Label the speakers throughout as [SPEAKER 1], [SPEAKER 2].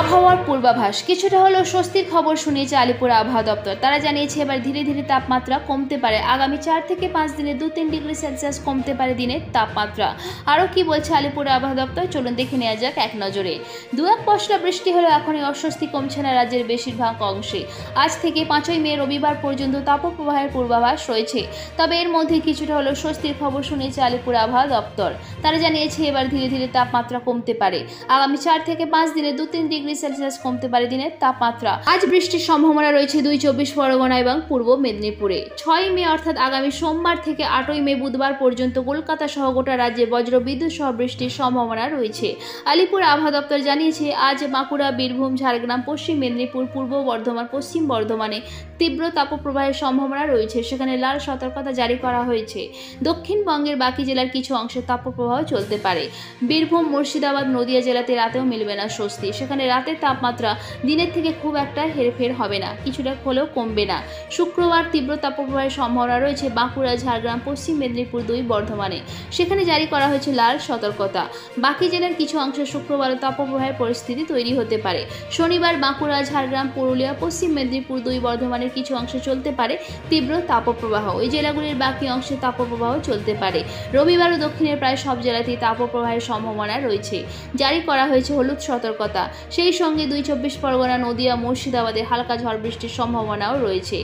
[SPEAKER 1] আবহাওয়ার পূর্বাভাস কিছুটা হলেও স্বস্তির খবর শুনিয়েছে আলিপুর আবহাওয়া দপ্তর। তারা জানিয়েছে এবার ধীরে ধীরে তাপমাত্রা কমতে পারে। আগামী 4 থেকে 5 দিনে 2-3 ডিগ্রি সেলসিয়াস কমতে পারে দিনের তাপমাত্রা। আরও কি বলছে আলিপুর আবহাওয়া দপ্তর, চলুন দেখে নেওয়া যাক এক নজরে। দু এক পশলা বৃষ্টি হলেও এখনই অস্বস্তি কমছে না রাজ্যের বেশিরভাগ অংশে। আজ থেকে 5ই মে রবিবার পর্যন্ত তাপপ্রবাহের পূর্বাভাস রয়েছে। তবে এর মধ্যে কিছুটা হলেও স্বস্তির খবর শুনিয়েছে আলিপুর আবহাওয়া দপ্তর। তারা জানিয়েছে এবার ধীরে ধীরে তাপমাত্রা কমতে পারে। আগামী 4 থেকে 5 দিনে 2-3 ডিগ্রি সেলসিয়াস কমতে পারে দিনের তাপমাত্রা। আজ বৃষ্টির সম্ভাবনা রয়েছে 24 পরগনা এবং পূর্ব মেদিনীপুরে। 6ই মে অর্থাৎ আগামী সোমবার থেকে 8ই মে বুধবার পর্যন্ত কলকাতা সহ গোটা রাজ্যে বজ্রবিদ্যুৎ সহ বৃষ্টির সম্ভাবনা রয়েছে। আলিপুর আবহাওয়া দপ্তর জানিয়েছে আজ বাঁকুড়া, বীরভূম, ঝাড়গ্রাম, পশ্চিম মেদিনীপুর, পূর্ব বর্ধমান, পশ্চিম বর্ধমানে তীব্র তাপপ্রবাহের সম্ভাবনা রয়েছে। সেখানে লাল সতর্কতা জারি করা হয়েছে। দক্ষিণবঙ্গের বাকি জেলার কিছু অংশে তাপপ্রবাহ চলতে পারে। বীরভূম, মুর্শিদাবাদ, নদিয়া জেলাতে রাতেও মিলবে না স্বস্তি। সেখানে রাতের তাপমাত্রা দিনের থেকে খুব একটা হেরফের হবে না, কিছুটা হলেও কমবে না। শুক্রবার তীব্র তাপপ্রবাহের সম্ভাবনা রয়েছে বাঁকুড়া, ঝাড়গ্রাম, পশ্চিম মেদিনীপুর, 2 বর্ধমানে। সেখানে জারি করা হয়েছে লাল সতর্কতা। বাকি জেলার কিছু অংশে শুক্রবার তাপপ্রবাহের পরিস্থিতি তৈরি হতে পারে। শনিবার বাঁকুড়া, ঝাড়গ্রাম, পুরুলিয়া, পশ্চিম মেদিনীপুর, 2 বর্ধমানের কিছু অংশে চলতে পারে তীব্র তাপপ্রবাহ। ওই জেলাগুলির বাকি অংশে তাপপ্রবাহ চলতে পারে। রবিবারও দক্ষিণের প্রায় সব জেলাতেই তাপপ্রবাহের সম্ভাবনা রয়েছে। জারি করা হয়েছে হলুদ সতর্কতা। সেই সঙ্গে 24 পরগনা, নদিয়া, মুর্শিদাবাদে হালকা ঝড় বৃষ্টির সম্ভাবনাও রয়েছে।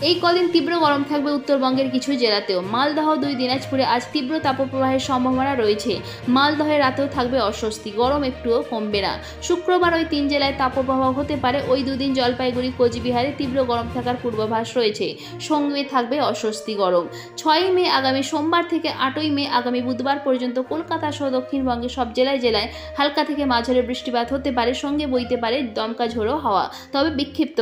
[SPEAKER 1] এই কদিন তীব্র গরম থাকবে উত্তরবঙ্গের কিছু জেলাতেও। মালদহ, 2 দিনাজপুরে আজ তীব্র তাপপ্রবাহের সম্ভাবনা রয়েছে। মালদহে রাতেও থাকবে অস্বস্তি, গরম একটুও কমবে না। শুক্রবার ওই 3 জেলায় তাপপ্রবাহ হতে পারে। ওই দুদিন জলপাইগুড়ি, কোচবিহারে তীব্র গরম থাকার পূর্বাভাস রয়েছে। সঙ্গে থাকবে অস্বস্তি গরম। 6ই মে আগামী সোমবার থেকে 8ই মে আগামী বুধবার পর্যন্ত কলকাতা সহ দক্ষিণবঙ্গের সব জেলায় হালকা থেকে মাঝারি বৃষ্টিপাত হতে পারে। সঙ্গে বইতে পারে দমকা ঝোড়ো হাওয়া, তবে বিক্ষিপ্ত